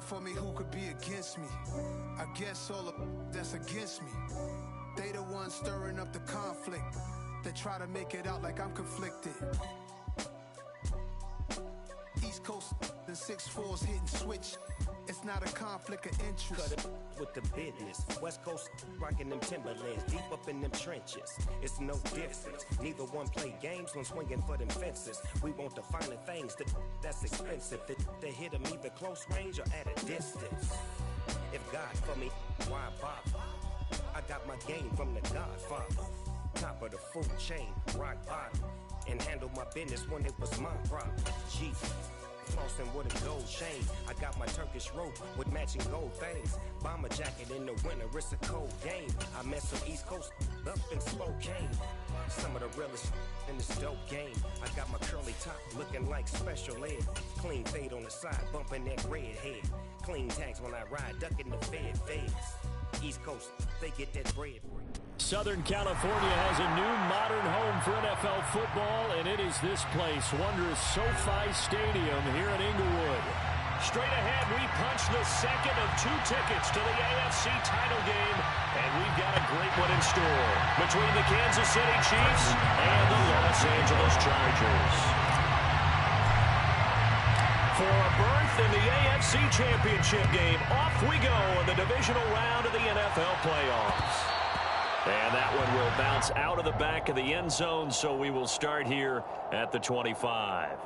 for me, who could be against me? I guess all of that's against me. They the ones stirring up the conflict. They try to make it out like I'm conflicted. East Coast and 6'4's hitting switch. It's not a conflict of interest. Cut it with the business. West Coast rocking them Timberlands, deep up in them trenches. It's no difference. Neither one play games when swinging for them fences. We want the finer things that's expensive. They hit them either close range or at a distance. If God for me, why bother? I got my game from the Godfather. Top of the food chain, rock bottom. And handle my business when it was my problem. Jesus. Flossing with a gold chain. I got my Turkish rope with matching gold things. Bomber jacket in the winter, it's a cold game. I met some East Coast up in Spokane. Some of the realest in this dope game. I got my curly top looking like special ed. Clean fade on the side, bumping that red head. Clean tags when I ride, ducking the feds. East Coast, they get that bread. Southern California has a new modern home for NFL football, and it is this place, wondrous SoFi Stadium here in Inglewood. Straight ahead, we punch the second of 2 tickets to the AFC title game, and we've got a great one in store between the Kansas City Chiefs and the Los Angeles Chargers. For a berth in the AFC Championship game, off we go in the divisional round of the NFL playoffs. And that one will bounce out of the back of the end zone, so we will start here at the 25.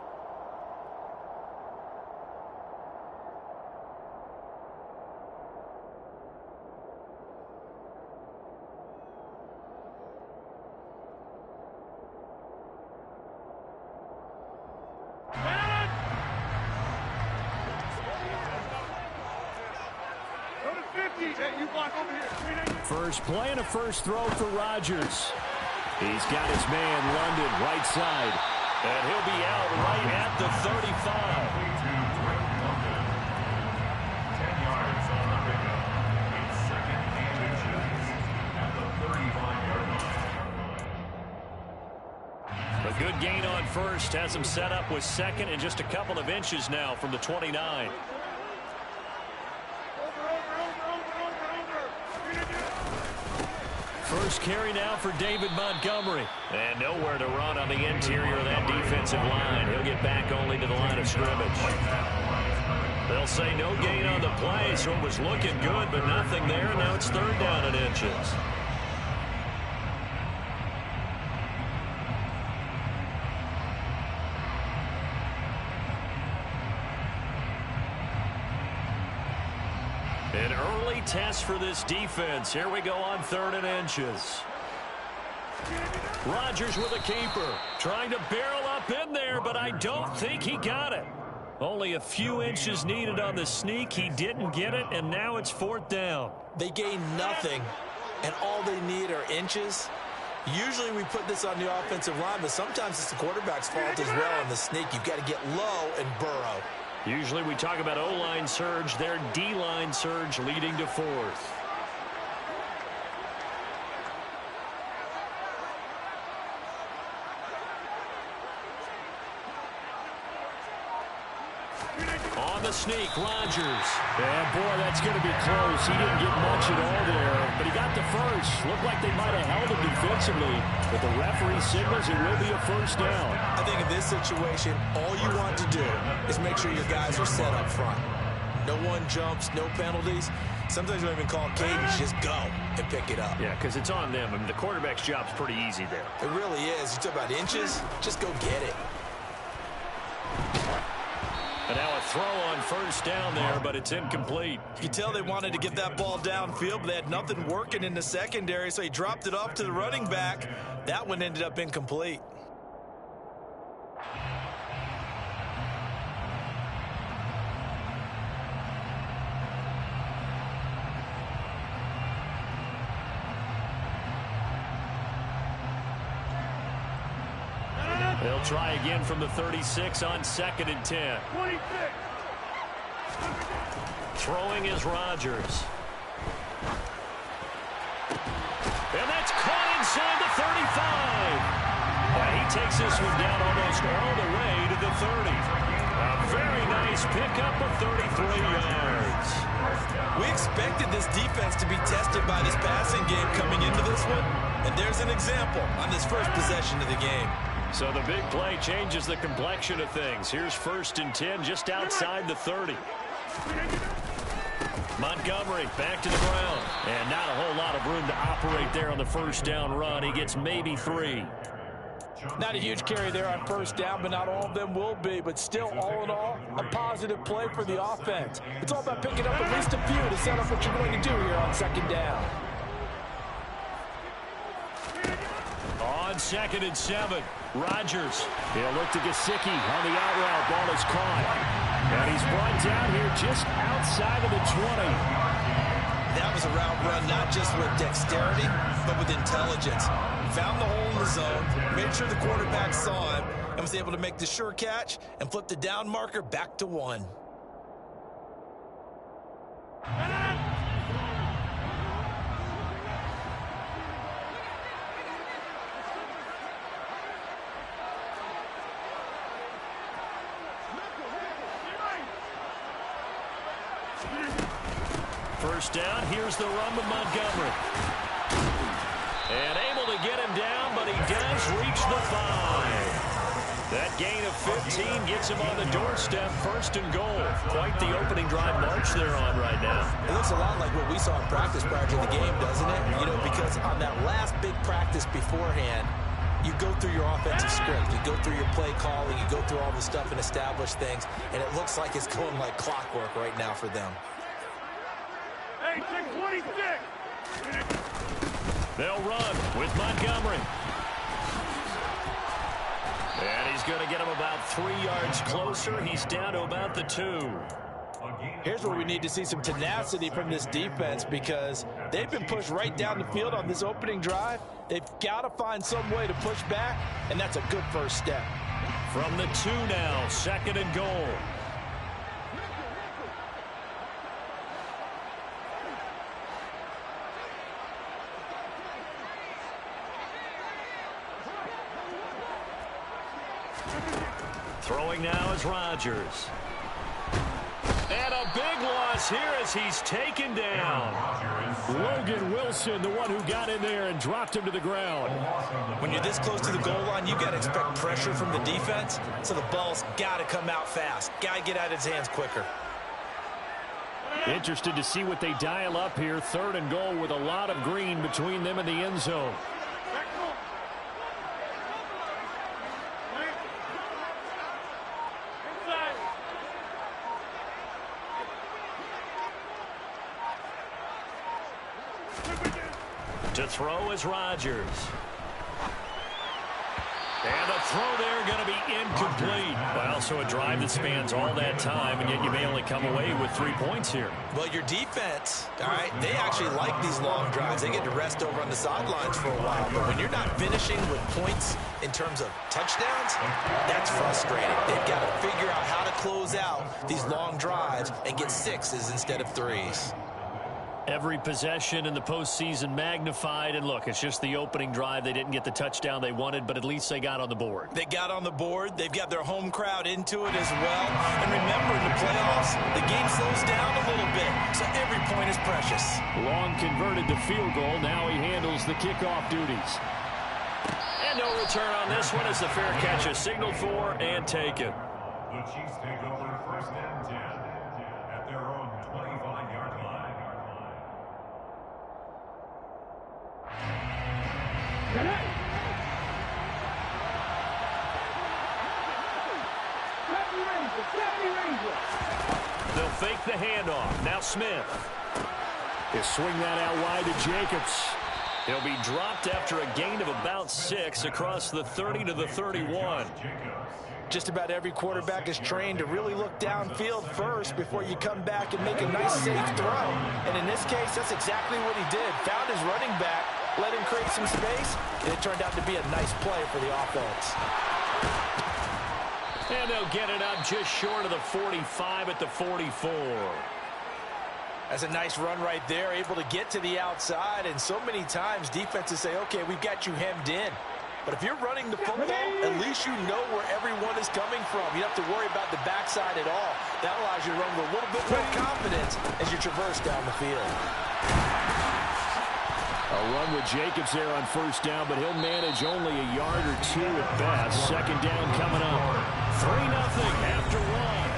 First play and a first throw for Rodgers. He's got his man London right side. And he'll be out right at the 35. 10 yards on the pickup. It's second and inches at the 35-yard line. A good gain on first has him set up with second and just a couple of inches now from the 29. First carry now for David Montgomery. And nowhere to run on the interior of that defensive line. He'll get back only to the line of scrimmage. They'll say no gain on the play, so it was looking good, but nothing there. Now it's third down and inches. An early test for this defense. Here we go on third and inches. Rodgers with a keeper. Trying to barrel up in there, but I don't think he got it. Only a few inches needed on the sneak. He didn't get it, and now it's fourth down. They gain nothing, and all they need are inches. Usually we put this on the offensive line, but sometimes it's the quarterback's fault as well on the sneak. You've got to get low and burrow. Usually we talk about O-line surge, their D-line surge leading to fourth. On the sneak, Rodgers. And boy, that's going to be close. He didn't get much at all there, but he got the first. Looked like they might have held him defensively, but the referee signals it will be a first down. I think in this situation, all you want to do is make sure your guys are set up front. No one jumps, no penalties. Sometimes you don't even call cadence, just go and pick it up. Yeah, because it's on them. I mean, the quarterback's job's pretty easy there. It really is. You talk about inches, just go get it. And now a throw on first down there, but it's incomplete. You can tell they wanted to get that ball downfield, but they had nothing working in the secondary, so he dropped it off to the running back. That one ended up incomplete. They'll try again from the 36 on 2nd and 10. 26. Throwing is Rodgers. And that's caught inside the 35. And he takes this one down almost all the way to the 30. A very nice Nice pickup of 33 yards. We expected this defense to be tested by this passing game coming into this one, and there's an example on this first possession of the game. So the big play changes the complexion of things. Here's 1st and 10 just outside the 30. Montgomery back to the ground. And not a whole lot of room to operate there on the first down run. He gets maybe 3. Not a huge carry there on first down, but not all of them will be. But still, all in all, a positive play for the offense. It's all about picking up at least a few to set up what you're going to do here on 2nd down. On 2nd and 7, Rodgers. He'll look to Gesicki on the out route. Ball is caught. And he's brought down here just outside of the 20. That was a route run not just with dexterity, but with intelligence. Found the hole in the zone, made sure the quarterback saw him, and was able to make the sure catch and flip the down marker back to 1. First down, here's the run with Montgomery. And able to get him down, but he does reach the 5. That gain of 15 gets him on the doorstep, 1st and goal. Quite the opening drive march they're on right now. It looks a lot like what we saw in practice prior to the game, doesn't it? You know, because on that last big practice beforehand, you go through your offensive script, you go through your play calling, you go through all the stuff and establish things, and it looks like it's going like clockwork right now for them. Hey, 626! They'll run with Montgomery. And he's going to get him about 3 yards closer. He's down to about the 2. Here's where we need to see some tenacity from this defense, because they've been pushed right down the field on this opening drive. They've got to find some way to push back, and that's a good first step. From the 2 now, 2nd and goal. Throwing now is Rodgers. And a big loss here as he's taken down. Logan Wilson, the one who got in there and dropped him to the ground. When you're this close to the goal line, you've got to expect pressure from the defense, so the ball's got to come out fast. Got to get out of his hands quicker. Interested to see what they dial up here. 3rd and goal with a lot of green between them and the end zone. To throw is Rodgers. And the throw there going to be incomplete. Well, so a drive that spans all that time, and yet you may only come away with 3 points here. Well, your defense, all right, they actually like these long drives. They get to rest over on the sidelines for a while. But when you're not finishing with points in terms of touchdowns, that's frustrating. They've got to figure out how to close out these long drives and get 6s instead of 3s. Every possession in the postseason magnified, and look, it's just the opening drive. They didn't get the touchdown they wanted, but at least they got on the board. They got on the board. They've got their home crowd into it as well. And remember, in the playoffs, the game slows down a little bit, so every point is precious. Long converted the field goal. Now he handles the kickoff duties. And no return on this one as the fair catch is signaled for and taken. The Chiefs take over 1st and 10 at their own 25-yard line. They'll fake the handoff. Now Smith. He'll swing that out wide to Jacobs. He'll be dropped after a gain of about 6 across the 30 to the 31. Just about every quarterback is trained to really look downfield first before you come back and make a nice, safe throw. And in this case, that's exactly what he did. Found his running back, let him create some space, and it turned out to be a nice play for the offense. And they'll get it up just short of the 45 at the 44. That's a nice run right there, able to get to the outside. And so many times defenses say, okay, we've got you hemmed in. But if you're running the football, at least you know where everyone is coming from. You don't have to worry about the backside at all. That allows you to run with a little bit more confidence as you traverse down the field. A run with Jacobs there on first down, but he'll manage only a yard or two at best. Second down coming up. 3-0 after one.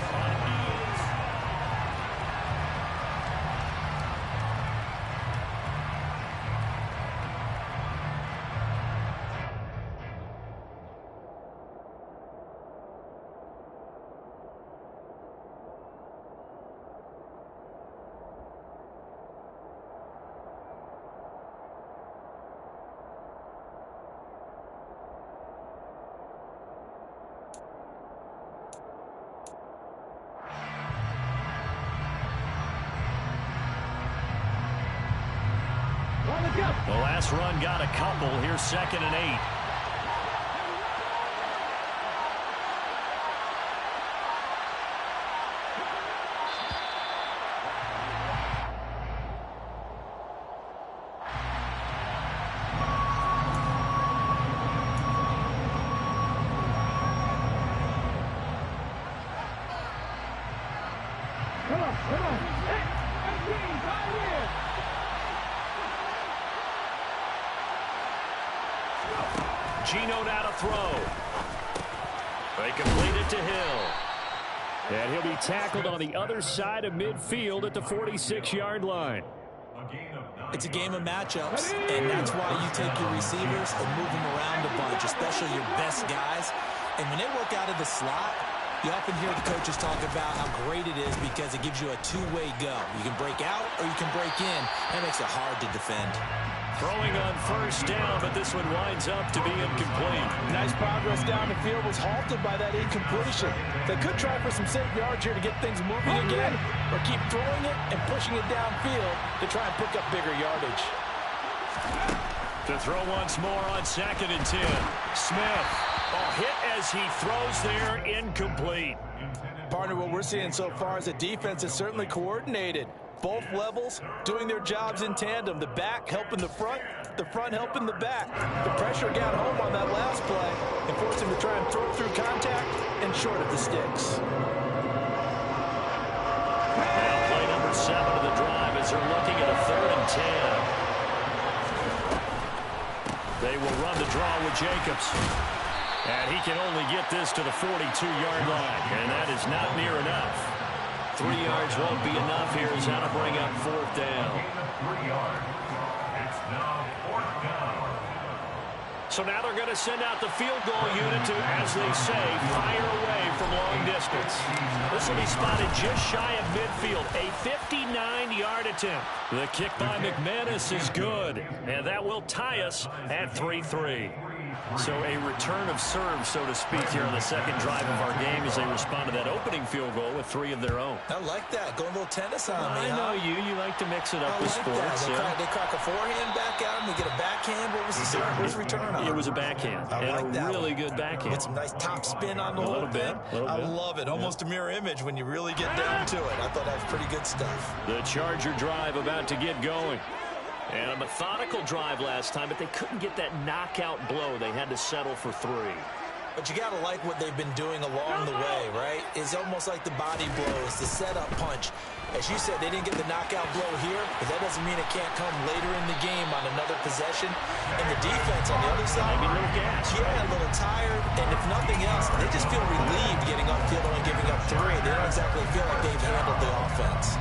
The last run got a couple. Here's 2nd and 8. Gino now to throw. They complete it to Hill. And he'll be tackled on the other side of midfield at the 46-yard line. It's a game of matchups, and that's why you take your receivers and move them around a bunch, especially your best guys. And when they work out of the slot, you often hear the coaches talk about how great it is because it gives you a two-way go. You can break out or you can break in. That makes it hard to defend. Throwing on first down, but this one winds up to be incomplete. Nice progress down the field was halted by that incompletion. They could try for some safe yards here to get things moving again, or keep throwing it and pushing it downfield to try and pick up bigger yardage. To throw once more on 2nd and 10. Smith. Hit as he throws there, incomplete. Partner, what we're seeing so far is the defense is certainly coordinated. Both levels doing their jobs in tandem. The back helping the front helping the back. The pressure got home on that last play and forced him to try and throw through contact and short of the sticks. Now play number 7 of the drive as they're looking at a 3rd and 10. They will run the draw with Jacobs. And he can only get this to the 42-yard line, and that is not near enough. 3 yards won't be enough here as how to bring up 4th down. It's now 4th down. So now they're going to send out the field goal unit to, as they say, fire away from long distance. This will be spotted just shy of midfield, a 59-yard attempt. The kick by McManus is good, and that will tie us at 3-3. So a return of serve, so to speak, here on the second drive of our game as they respond to that opening field goal with 3 of their own. I like that. Going a little tennis on me, I know you. You like to mix it up with sports. They crack a forehand back out and they get a backhand. What was the serve? What was the return on? It was a backhand. And a really good backhand. Get some nice top spin on the whole thing. I love it. Almost a mirror image when you really get down to it. I thought that was pretty good stuff. The Charger drive about to get going. And a methodical drive last time, but they couldn't get that knockout blow. They had to settle for 3. But you got to like what they've been doing along the way, right? It's almost like the body blows, the setup punch. As you said, they didn't get the knockout blow here, but that doesn't mean it can't come later in the game on another possession. And the defense on the other side, maybe a little gas. Yeah, a little tired. And if nothing else, they just feel relieved getting upfield and giving up 3. They don't exactly feel like they've handled the offense.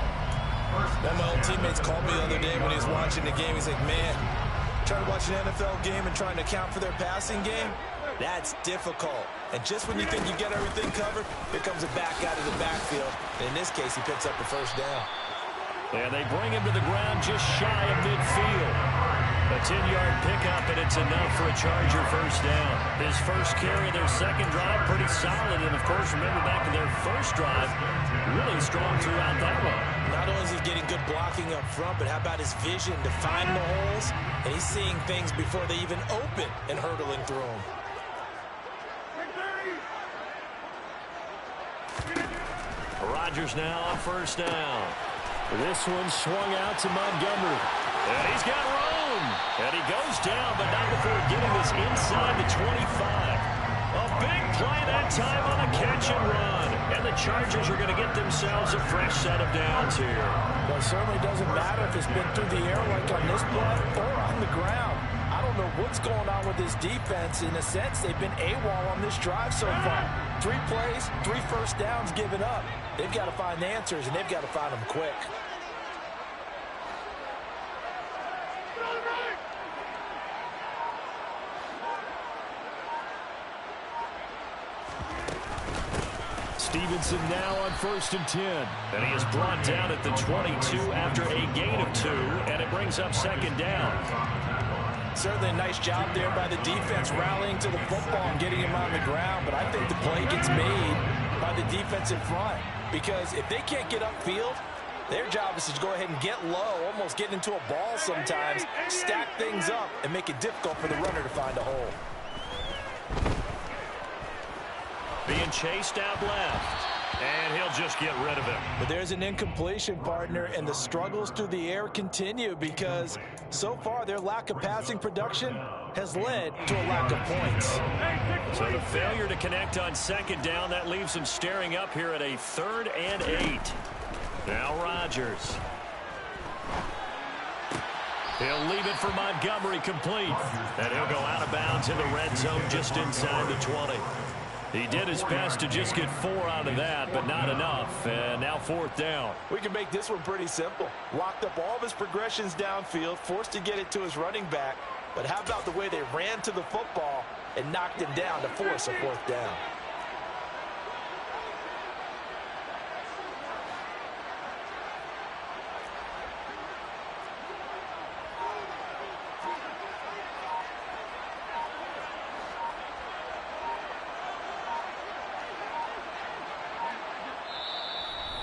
One of my old teammates called me the other day when he was watching the game. He's like, man, trying to watch an NFL game and trying to account for their passing game, that's difficult. And just when you think you get everything covered, here comes a back out of the backfield. And in this case, he picks up the first down. And they bring him to the ground just shy of midfield. A 10-yard pickup, and it's enough for a Charger first down. His first carry of their second drive, pretty solid. And, of course, remember back to their first drive, really strong throughout that one. Not only is he getting good blocking up front, but how about his vision to find the holes? And he's seeing things before they even open and hurdling through them. Rodgers now on first down. This one swung out to Montgomery. And he's got room. And he goes down, but not before getting this inside the 25. A big play that time on a catch and run. And the Chargers are going to get themselves a fresh set of downs here. Well, it certainly doesn't matter if it's been through the air like on this play or on the ground. I don't know what's going on with this defense. In a sense, they've been AWOL on this drive so far. 3 plays, 3 first downs given up. They've got to find answers, and they've got to find them quick. Stevenson now on 1st and 10. And he is brought down at the 22 after a gain of 2, and it brings up 2nd down. Certainly a nice job there by the defense rallying to the football and getting him on the ground, but I think the play gets made by the defense in front, because if they can't get upfield, their job is to go ahead and get low, almost get into a ball sometimes, stack things up, and make it difficult for the runner to find a hole. Being chased out left, and he'll just get rid of him. But there's an incompletion, partner, and the struggles through the air continue because so far their lack of passing production has led to a lack of points. So the failure to connect on 2nd down, that leaves them staring up here at a 3rd and 8. Now Rodgers. He'll leave it for Montgomery complete. And he'll go out of bounds in the red zone just inside the 20. He did his best to just get 4 out of that, but not enough. And now 4th down. We can make this one pretty simple. Locked up all of his progressions downfield, forced to get it to his running back. But how about the way they ran to the football and knocked him down to force a 4th down?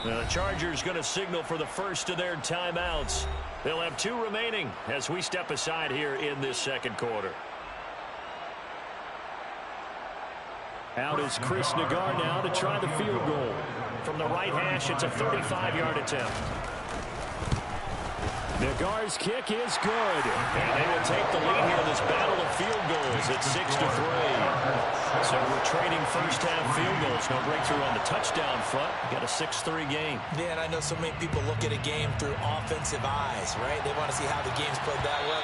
The Chargers going to signal for the first of their timeouts. They'll have 2 remaining as we step aside here in this 2nd quarter. Out is Chris Nagar now to try the field goal. From the right hash, it's a 35-yard attempt. Nagar's kick is good. And they will take the lead here in this battle of field goals at 6-3. So we're trading first-half field goals. No breakthrough on the touchdown front. Got a 6-3 game. Yeah, and I know so many people look at a game through offensive eyes, right? They want to see how the game's played that way.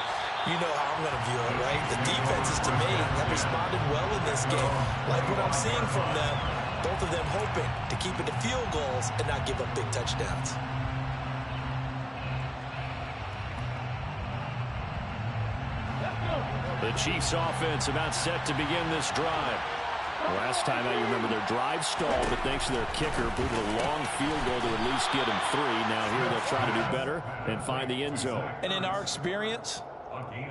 You know how I'm going to view it, right? The defenses, to me, have responded well in this game. Like what I'm seeing from them, both of them hoping to keep it to field goals and not give up big touchdowns. The Chiefs offense about set to begin this drive. Last time out, you remember their drive stalled, but thanks to their kicker, booted a long field goal to at least get them 3. Now here they'll try to do better and find the end zone. And in our experience,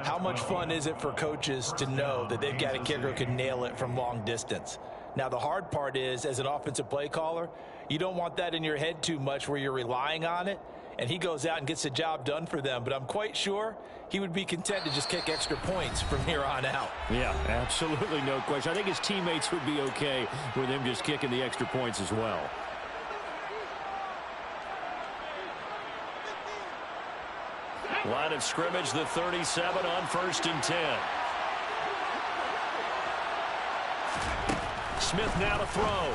how much fun is it for coaches to know that they've got a kicker who can nail it from long distance? Now, the hard part is, as an offensive play caller, you don't want that in your head too much where you're relying on it, and he goes out and gets the job done for them. But I'm quite sure he would be content to just kick extra points from here on out. Yeah, absolutely no question. I think his teammates would be okay with him just kicking the extra points as well. Line of scrimmage, the 37 on 1st and 10. Smith now to throw.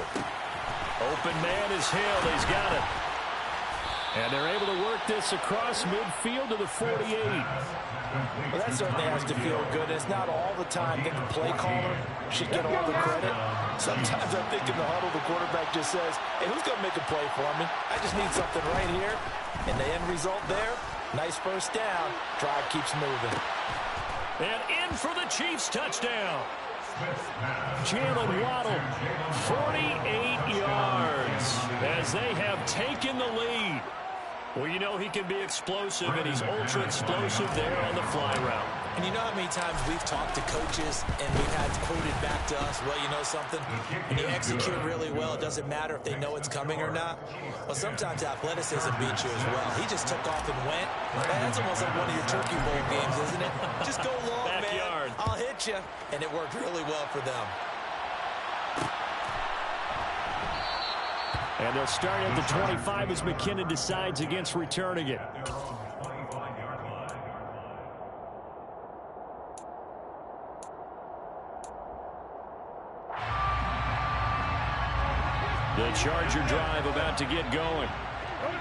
Open man is Hill. He's got it. And they're able to work this across midfield to the 48. Well, that certainly has to feel good. It's not all the time that the play caller should get all the credit. Sometimes I think in the huddle, the quarterback just says, hey, who's going to make a play for me? I just need something right here. And the end result there, nice first down. Drive keeps moving. And in for the Chiefs touchdown. Jalen Waddle, 48 yards as they have taken the lead. Well, you know he can be explosive, and he's ultra-explosive there on the fly route. And you know how many times we've talked to coaches and we've had quoted back to us, well, you know something? When you execute really well, it doesn't matter if they know it's coming or not. Well, sometimes athleticism beats you as well. He just took off and went. That's almost like one of your Turkey Bowl games, isn't it? Just go long, Backyard. man. I'll hit you. And it worked really well for them. And they'll start at the 25 as McKinnon decides against returning it. The Charger drive about to get going.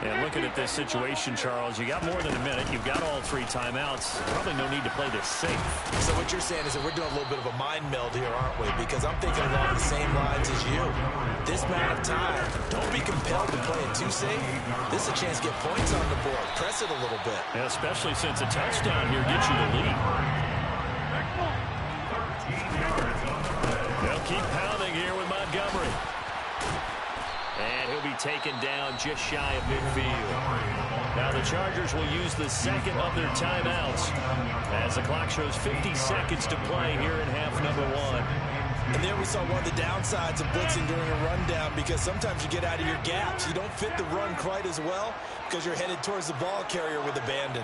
And looking at this situation, Charles, you got more than a minute. You've got all 3 timeouts. Probably no need to play this safe. So what you're saying is that we're doing a little bit of a mind meld here, aren't we? Because I'm thinking along the same lines as you. This amount of time, don't be compelled to play it too safe. This is a chance to get points on the board. Press it a little bit. Yeah, especially since a touchdown here gets you the lead. They'll keep pounding here with Montgomery. And he'll be taken down just shy of midfield. Now the Chargers will use the second of their timeouts as the clock shows 50 seconds to play here in half number 1. And there we saw one of the downsides of blitzing during a rundown, because sometimes you get out of your gaps. You don't fit the run quite as well because you're headed towards the ball carrier with abandon.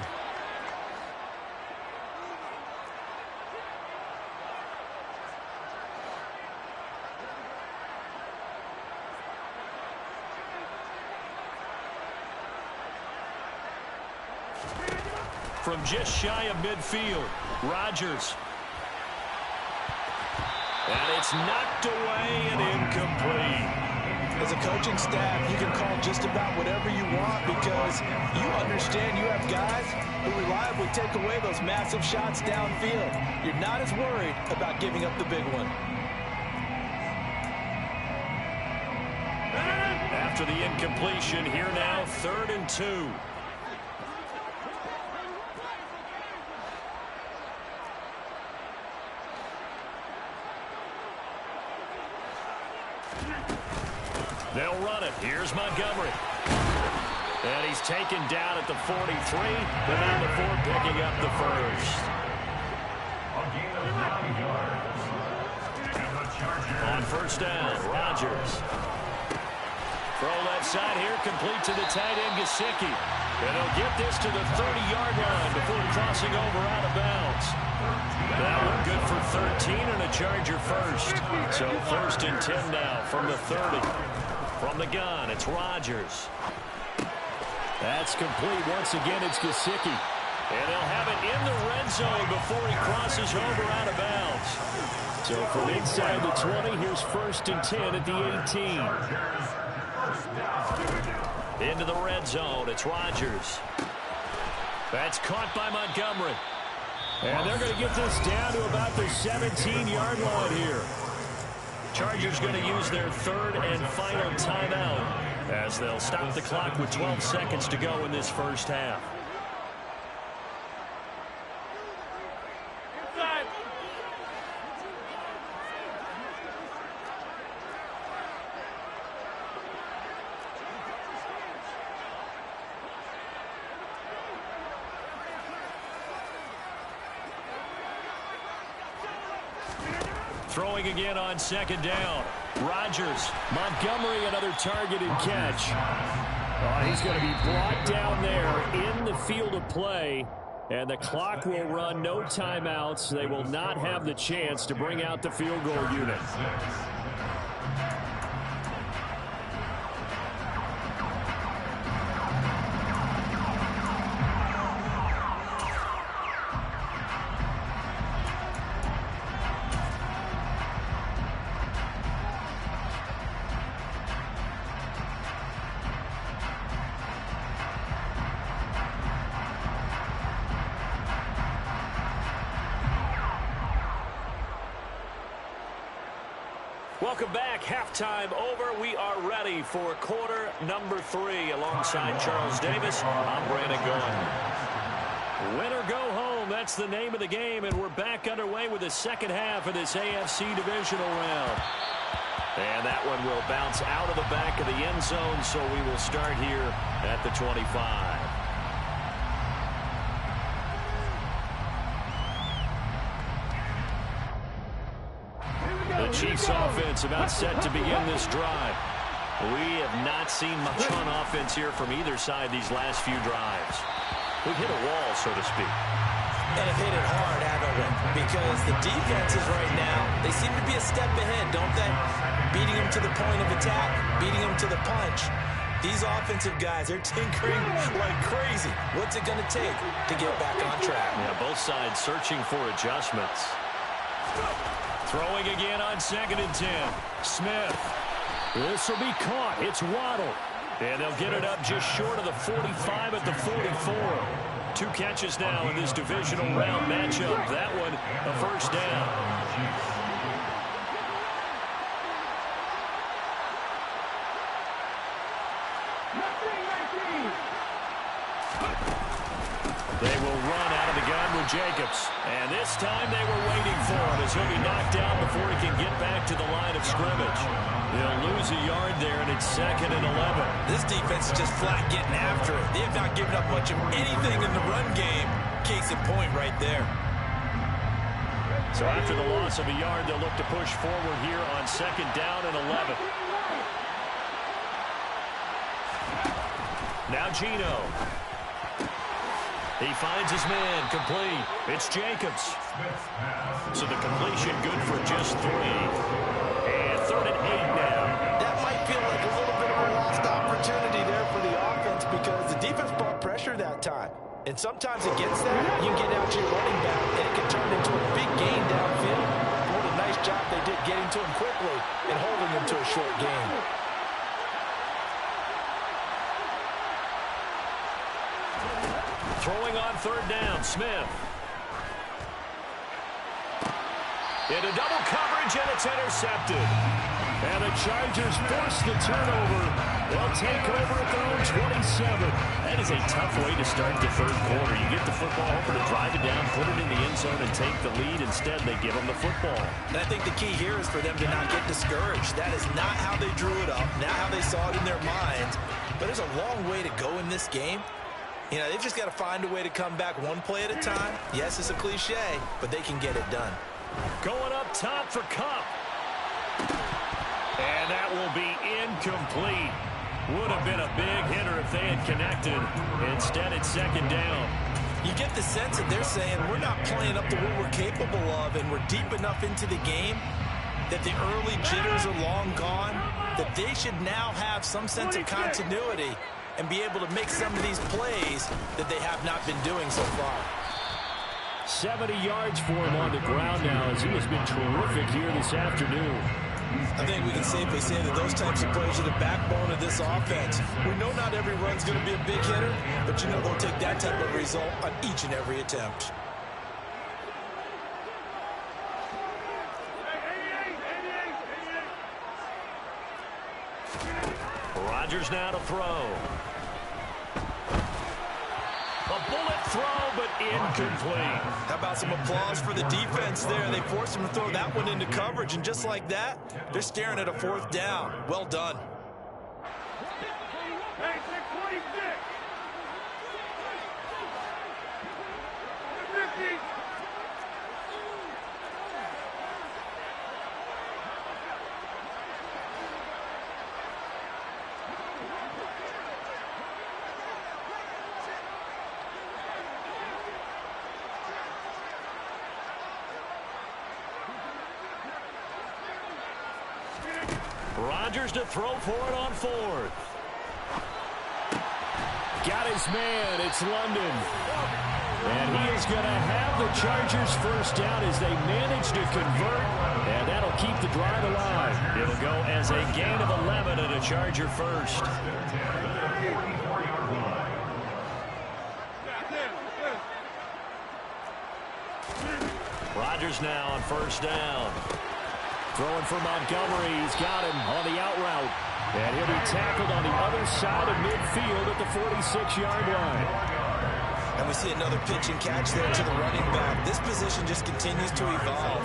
From just shy of midfield, Rodgers. And it's knocked away and incomplete. As a coaching staff, you can call just about whatever you want because you understand you have guys who reliably take away those massive shots downfield. You're not as worried about giving up the big one. After the incompletion, here now, 3rd and 2. They'll run it. Here's Montgomery. And he's taken down at the 43. But now the 4 picking up the first. A gain of 9 yards. And the Chargers. On first down, Rodgers. Throw left side here, complete to the tight end, Gesicki. And he'll get this to the 30-yard line before crossing over out of bounds. That one good for 13 and a Charger first. So 1st and 10 now from the 30. From the gun, it's Rodgers. That's complete. Once again, it's Gesicki. And they'll have it in the red zone before he crosses over out of bounds. So from inside the 20, here's 1st and 10 at the 18. Into the red zone, it's Rodgers. That's caught by Montgomery. And they're going to get this down to about the 17-yard line here. Chargers going to use their 3rd and final timeout as they'll stop the clock with 12 seconds to go in this first half. Throwing again on 2nd down. Rodgers. Montgomery, another targeted catch. He's going to be brought down there in the field of play. And the clock will run, no timeouts. They will not have the chance to bring out the field goal unit. Welcome back. Halftime over. We are ready for quarter number 3 alongside Charles Davis. I'm Brandon Gaughan. Win or go home. That's the name of the game, and we're back underway with the second half of this AFC divisional round. And that one will bounce out of the back of the end zone, so we will start here at the 25. The Chiefs offense about set to begin this drive. We have not seen much on offense here from either side these last few drives. We've hit a wall, so to speak. And have hit it hard, haven't we? Because the defenses right now, they seem to be a step ahead, don't they? Beating them to the point of attack, beating them to the punch. These offensive guys are tinkering like crazy. What's it going to take to get back on track? Yeah, both sides searching for adjustments. Throwing again on 2nd and 10. Smith. This will be caught. It's Waddle. And they'll get it up just short of the 45 at the 44. 2 catches now in this divisional round matchup. That one, a first down. They will run out of the gun with Jacobs. And this time they were waiting for him as he'll be knocked down before he can get back to the line of scrimmage. They'll lose a yard there, and it's 2nd and 11. This defense is just flat getting after it. They have not given up much of anything in the run game. Case in point right there. So after the loss of a yard, they'll look to push forward here on 2nd down and 11. Now Geno. He finds his man, complete. It's Jacobs. So the completion good for just 3. And 3rd and 8 now. That might feel like a little bit of a lost opportunity there for the offense because the defense brought pressure that time. And sometimes against that, you can get out to your running back, and it can turn into a big gain downfield. What a nice job they did getting to him quickly and holding him to a short gain. Throwing on 3rd down, Smith. Into double coverage, and it's intercepted. And the Chargers force the turnover. They'll take over at their own 27. That is a tough way to start the 3rd quarter. You get the football over to drive it down, put it in the end zone, and take the lead. Instead, they give them the football. And I think the key here is for them to not get discouraged. That is not how they drew it up, not how they saw it in their minds. But there's a long way to go in this game. You know, they've just got to find a way to come back one play at a time. Yes, it's a cliche, but they can get it done. Going up top for Kupp. And that will be incomplete. Would have been a big hitter if they had connected. Instead, it's 2nd down. You get the sense that they're saying we're not playing up to what we're capable of, and we're deep enough into the game that the early jitters are long gone, that they should now have some sense of continuity and be able to make some of these plays that they have not been doing so far. 70 yards for him on the ground now as he has been terrific here this afternoon. I think we can safely say that those types of plays are the backbone of this offense. We know not every run's going to be a big hitter, but you know they'll take that type of result on each and every attempt. Rodgers now to throw. A bullet throw, but incomplete. How about some applause for the defense there? They forced him to throw that one into coverage, and just like that, they're staring at a 4th down. Well done. Hey, 626. 50. Rodgers to throw for it on 4th. Got his man. It's London. And he is going to have the Chargers 1st down as they manage to convert. And that'll keep the drive alive. It'll go as a gain of 11 and a Charger 1st. Rodgers now on 1st down. Throwing for Montgomery. He's got him on the out route. And he'll be tackled on the other side of midfield at the 46-yard line. And we see another pitch and catch there to the running back. This position just continues to evolve.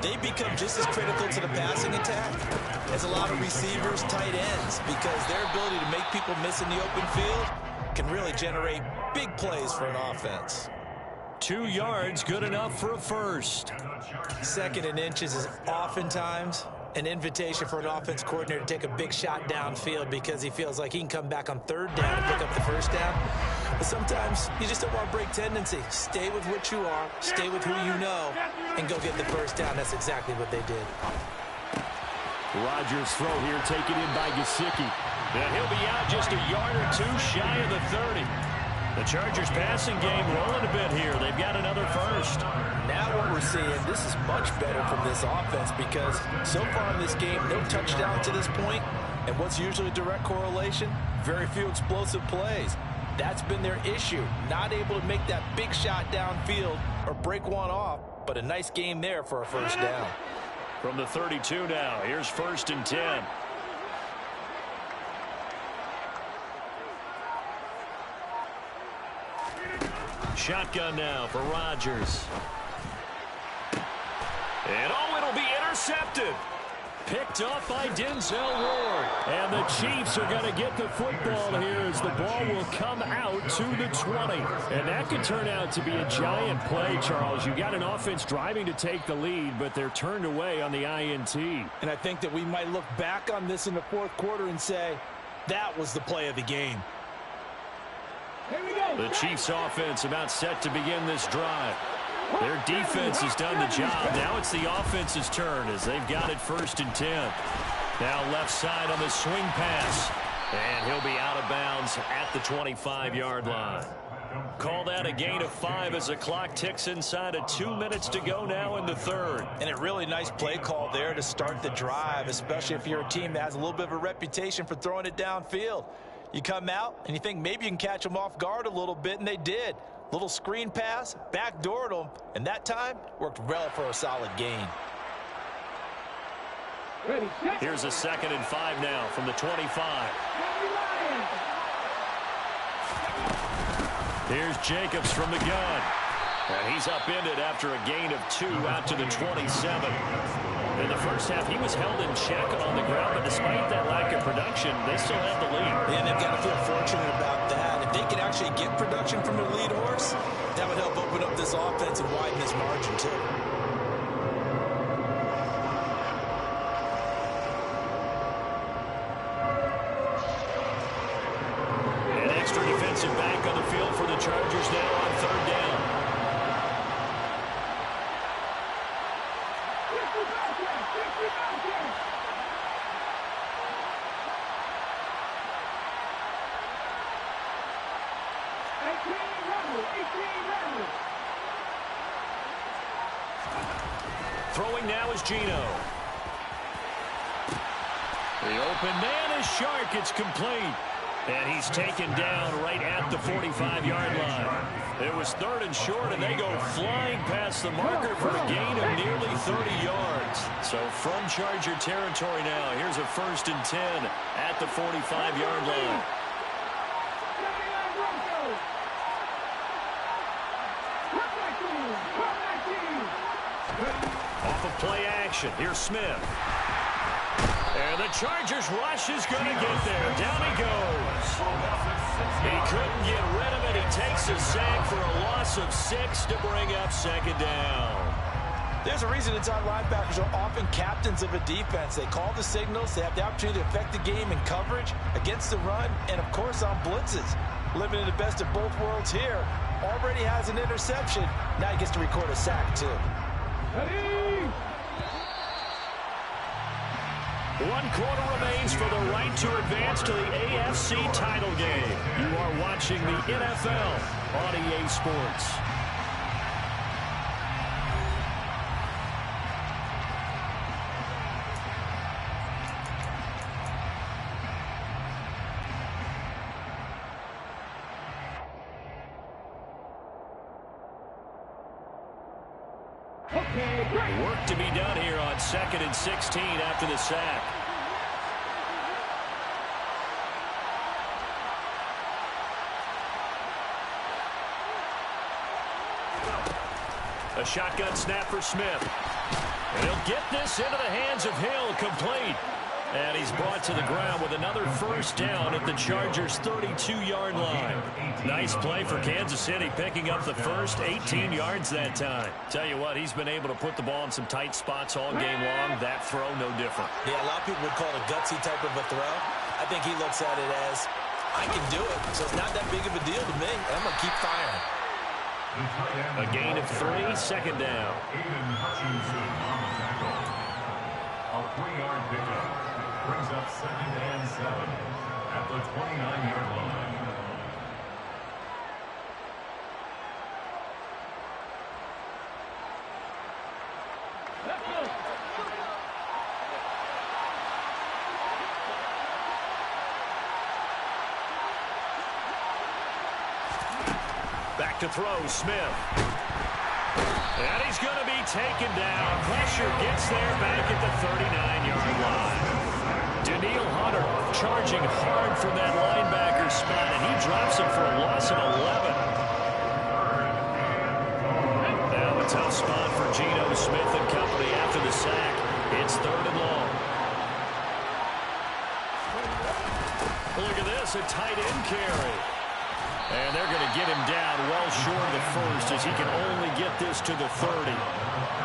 They become just as critical to the passing attack as a lot of receivers, tight ends, because their ability to make people miss in the open field can really generate big plays for an offense. 2 yards, good enough for a 1st. 2nd and inches is oftentimes an invitation for an offense coordinator to take a big shot downfield because he feels like he can come back on 3rd down and pick up the 1st down. But sometimes you just don't want to break tendency. Stay with what you are, stay with who you know, and go get the 1st down. That's exactly what they did. Rodgers' throw here taken in by Gesicki. And he'll be out just a yard or 2 shy of the 30. The Chargers passing game rolling a bit here. They've got another first. Now what we're seeing, this is much better from this offense because so far in this game, no touchdown to this point, and what's usually a direct correlation? Very few explosive plays. That's been their issue, not able to make that big shot downfield or break one off, but a nice game there for a first down. From the 32 now, here's 1st and 10. Shotgun now for Rodgers. And it'll be intercepted. Picked off by Denzel Ward. And the Chiefs are going to get the football here as the ball will come out to the 20. And that could turn out to be a giant play, Charles. You got an offense driving to take the lead, but they're turned away on the INT. And I think that we might look back on this in the fourth quarter and say, that was the play of the game. The Chiefs offense about set to begin this drive. Their defense has done the job. Now it's the offense's turn as they've got it 1st and 10. Now left side on the swing pass. And he'll be out of bounds at the 25-yard line. Call that a gain of 5 as the clock ticks inside of 2 minutes to go now in the third. And a really nice play call there to start the drive, especially if you're a team that has a little bit of a reputation for throwing it downfield. You come out and you think maybe you can catch them off guard a little bit, and they did. Little screen pass, backdoored them, and that time worked well for a solid gain. Here's a 2nd and 5 now from the 25. Here's Jacobs from the gun. And he's upended after a gain of 2 out to the 27. In the first half, he was held in check on the ground, but despite that lack of production, they still have the lead. And they've got to feel fortunate about that. If they can actually get production from their lead horse, that would help open up this offense and widen this margin, too. An extra defensive back on the field for the Chargers now on 3rd down. Throwing now is Geno. The open man is Shark. It's complete. And he's taken down right at the 45-yard line. It was 3rd and short, and they go flying past the marker for a gain of nearly 30 yards. So from Charger territory now, here's a 1st and 10 at the 45-yard line. Off of play action, here's Smith. And the Chargers rush is going to get there. Down he goes. He couldn't get rid of it. He takes a sack for a loss of 6 to bring up 2nd down. There's a reason inside linebackers are often captains of a defense. They call the signals. They have the opportunity to affect the game in coverage, against the run, and, of course, on blitzes. Living in the best of both worlds here. Already has an interception. Now he gets to record a sack, too. Ready? 1 quarter remains for the right to advance to the AFC title game. You are watching the NFL on EA Sports. Work to be done here on 2nd and 16 after the sack. A shotgun snap for Smith. And he'll get this into the hands of Hill, complete. And he's brought to the ground with another 1st down at the Chargers' 32-yard line. Nice play for Kansas City, picking up the first 18 yards that time. Tell you what, he's been able to put the ball in some tight spots all game long. That throw, no different. Yeah, a lot of people would call it a gutsy type of a throw. I think he looks at it as, I can do it, so it's not that big of a deal to me. I'm going to keep firing. A gain of 3, 2nd down. Aiden Hutchinson on the tackle. A 3-yard pickup brings up 2nd and 7 at the 29-yard line. Back to throw, Smith. And he's going to be taken down. Pressure gets there back at the 39-yard line. Daniil Hunter charging hard from that linebacker spot, and he drops him for a loss of 11. Now a tough spot for Geno Smith and company after the sack. It's 3rd and long. Look at this, a tight end carry. And they're going to get him down well short of the first as he can only get this to the 30.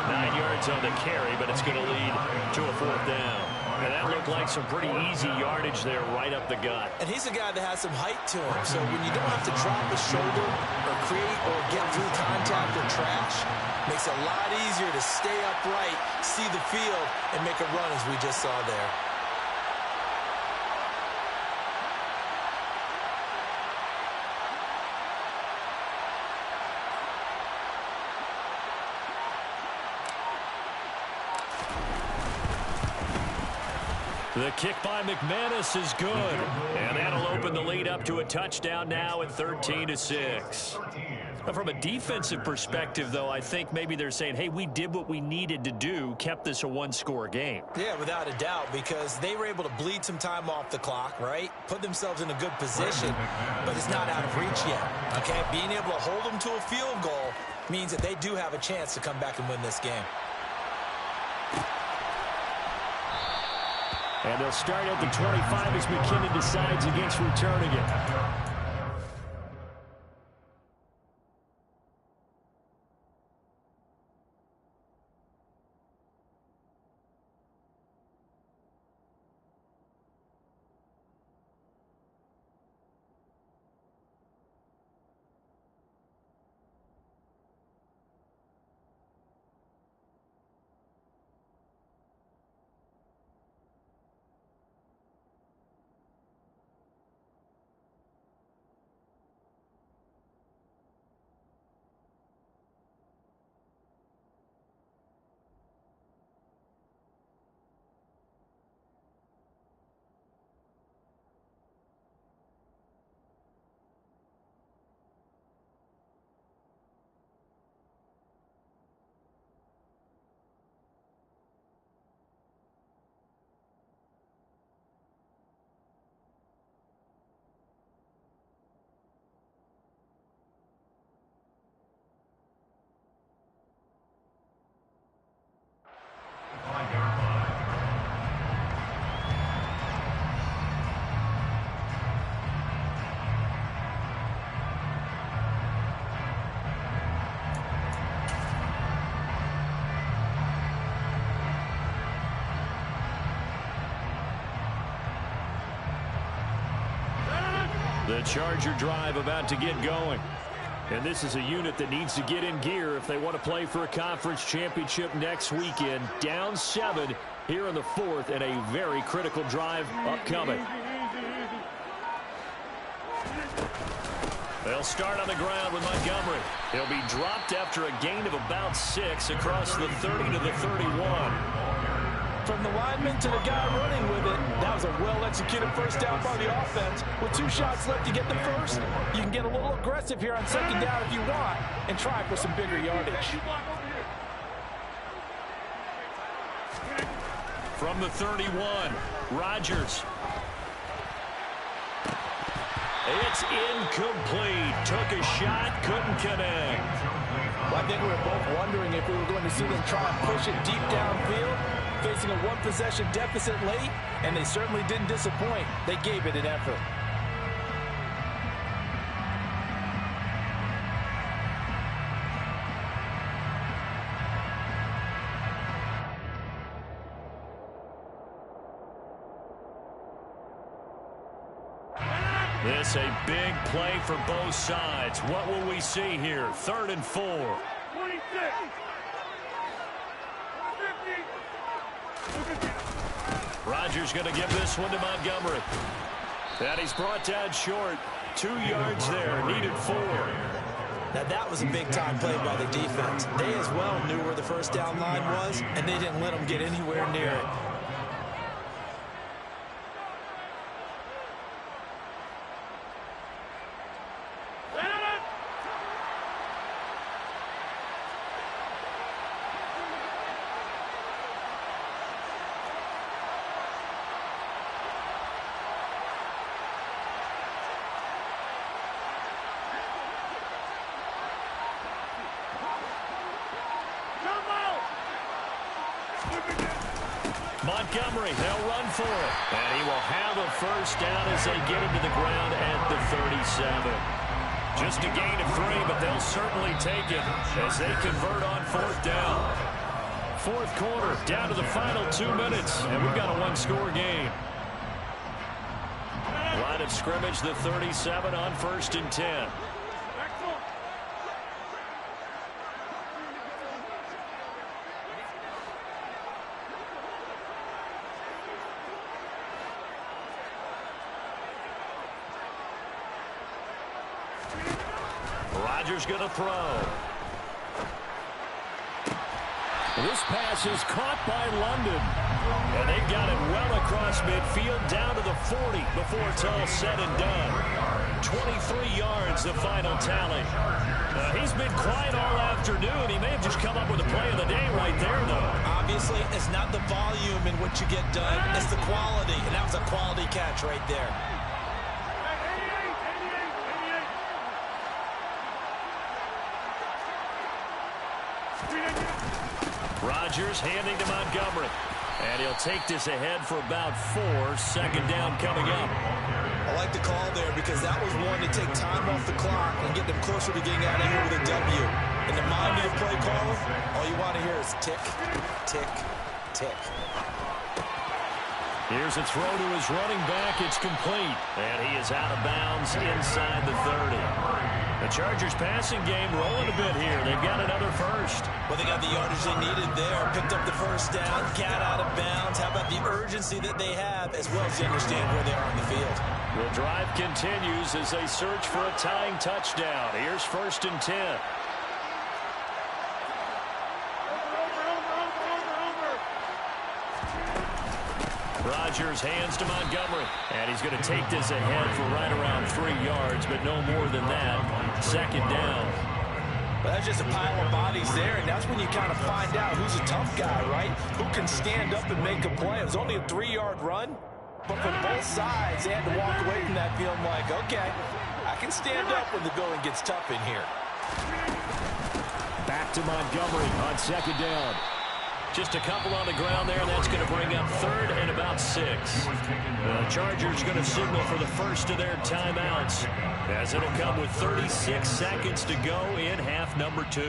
9 yards on the carry, but it's going to lead to a 4th down. And that looked like some pretty easy yardage there right up the gut. And he's a guy that has some height to him. So when you don't have to drop a shoulder or create or get through contact or trash, makes it a lot easier to stay upright, see the field, and make a run as we just saw there. The kick by McManus is good, and that'll open the lead up to a touchdown now at 13-6. From a defensive perspective, though, I think maybe they're saying, hey, we did what we needed to do, kept this a one-score game. Yeah, without a doubt, because they were able to bleed some time off the clock, right? Put themselves in a good position, but it's not out of reach yet, okay? Being able to hold them to a field goal means that they do have a chance to come back and win this game. And they'll start at the 25 as McKinnon decides against returning it. The Charger drive about to get going. And this is a unit that needs to get in gear if they want to play for a conference championship next weekend. Down 7 here in the 4th and a very critical drive upcoming. They'll start on the ground with Montgomery. He'll be dropped after a gain of about 6 across the 30 to the 31. From the lineman to the guy running with it, that was a well-executed first down by the offense. With 2 shots left to get the first, you can get a little aggressive here on 2nd down if you want and try for some bigger yardage. From the 31, Rodgers. It's incomplete. Took a shot, couldn't connect. Well, I think we were both wondering if we were going to see them try and push it deep downfield, facing a 1-possession deficit late, and they certainly didn't disappoint. They gave it an effort. This a big play for both sides. What will we see here? 3rd and 4. 26. 50. Rodgers going to give this one to Montgomery. And he's brought down short. 2 yards there. Needed 4. Now that was a big-time play by the defense. They as well knew where the first down line was, and they didn't let them get anywhere near it. Montgomery. They'll run for it. And he will have a first down as they get him to the ground at the 37. Just a gain of 3, but they'll certainly take it as they convert on fourth down. Fourth quarter, down to the final 2 minutes, and we've got a one-score game. Line of scrimmage, the 37 on 1st and 10. Rodgers going to throw. This pass is caught by London. And they've got it well across midfield down to the 40 before it's all said and done. 23 yards, the final tally. He's been quiet all afternoon. He may have just come up with a play of the day right there, though. Obviously, it's not the volume in which you get done. It's the quality, and that was a quality catch right there. Rodgers handing to Montgomery. And he'll take this ahead for about 4. Second down coming up. I like the call there because that was one to take time off the clock and get them closer to getting out of here with a W. In the mind of play caller, all you want to hear is tick, tick, tick. Here's a throw to his running back. It's complete. And he is out of bounds inside the 30. The Chargers passing game rolling a bit here. They've got another first. Well, they got the yardage they needed there. Picked up the first down, got out of bounds. How about the urgency that they have as well as they understand where they are on the field? The drive continues as they search for a tying touchdown. Here's 1st and 10. Rodgers hands to Montgomery. And he's going to take this ahead for right around 3 yards, but no more than that. Second down. Well, that's just a pile of bodies there, and that's when you kind of find out who's a tough guy, right? Who can stand up and make a play. It was only a 3-yard run, but from both sides, they had to walk away from that feeling like, okay, I can stand up when the going gets tough in here. Back to Montgomery on second down. Just a couple on the ground there, and that's going to bring up 3rd and about 6. The Chargers going to signal for the first of their timeouts, as it'll come with 36 seconds to go in half number 2.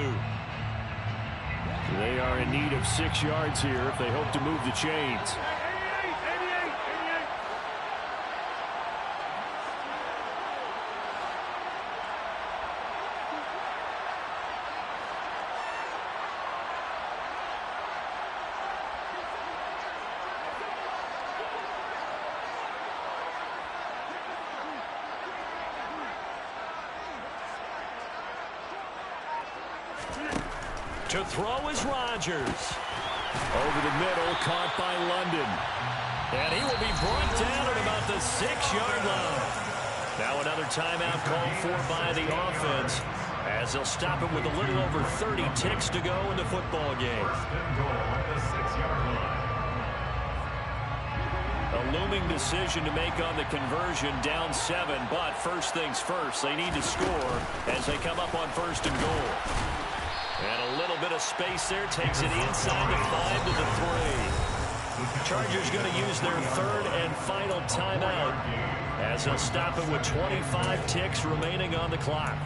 They are in need of 6 yards here if they hope to move the chains. To throw is Rodgers. Over the middle, caught by London. And he will be brought down at about the 6-yard line. Now another timeout called for by the offense, as they'll stop it with a little over 30 ticks to go in the football game. A looming decision to make on the conversion, down 7, but first things first, they need to score as they come up on 1st and goal. And a little bit of space there, takes it inside the 5 to the 3. Chargers going to use their 3rd and final timeout as they'll stop it with 25 ticks remaining on the clock.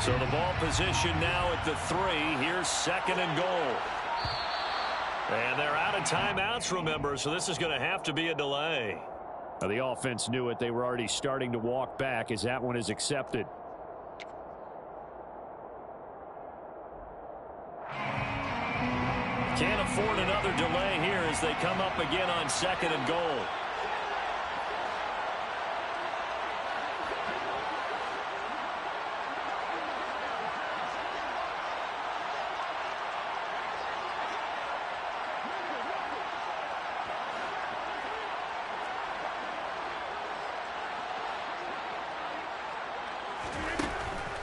So the ball position now at the 3. Here's 2nd and goal. And they're out of timeouts, remember, so this is going to have to be a delay. Now, the offense knew it. They were already starting to walk back as that one is accepted. Can't afford another delay here as they come up again on 2nd and goal.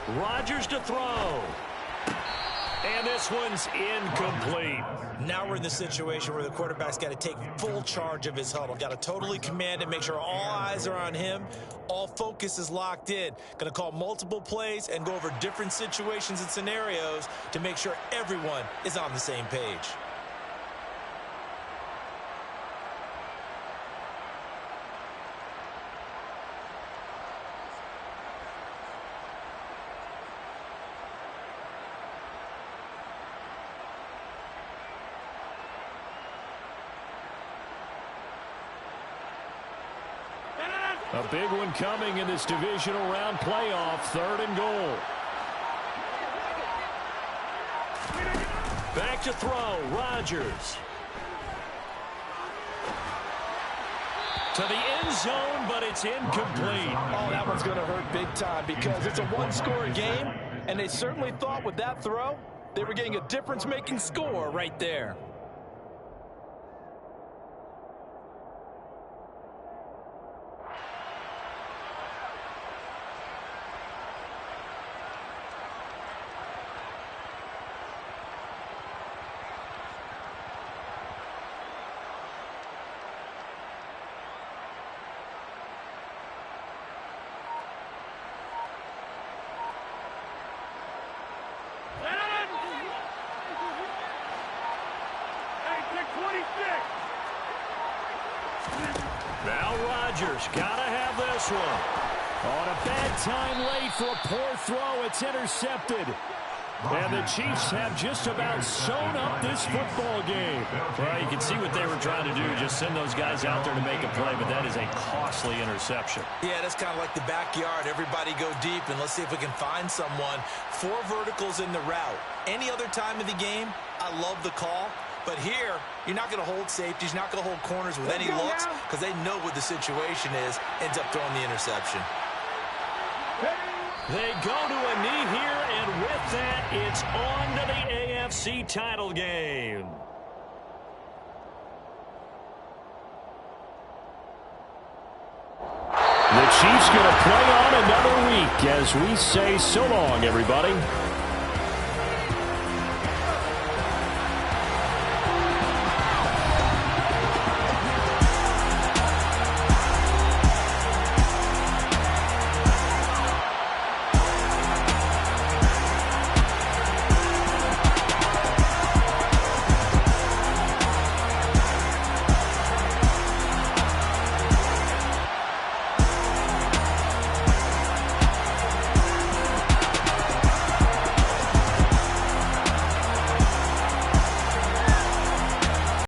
Rodgers to throw. And this one's incomplete. Now we're in the situation where the quarterback's got to take full charge of his huddle. Got to totally command it, make sure all eyes are on him. All focus is locked in. Going to call multiple plays and go over different situations and scenarios to make sure everyone is on the same page. A big one coming in this divisional round playoff, 3rd and goal. Back to throw, Rodgers. To the end zone, but it's incomplete. Oh, that one's going to hurt big time because it's a one-score game, and they certainly thought with that throw, they were getting a difference-making score right there. Now Rodgers, gotta have this one. On a bad time late for a poor throw, it's intercepted. And the Chiefs have just about sewn up this football game. Well, you can see what they were trying to do, just send those guys out there to make a play, but that is a costly interception. Yeah, that's kind of like the backyard. Everybody go deep, and let's see if we can find someone. 4 verticals in the route. Any other time of the game, I love the call. But here, you're not going to hold safeties, you're not going to hold corners with any looks because they know what the situation is, ends up throwing the interception. They go to a knee here, and with that, it's on to the AFC title game. The Chiefs going to play on another week as we say so long, everybody.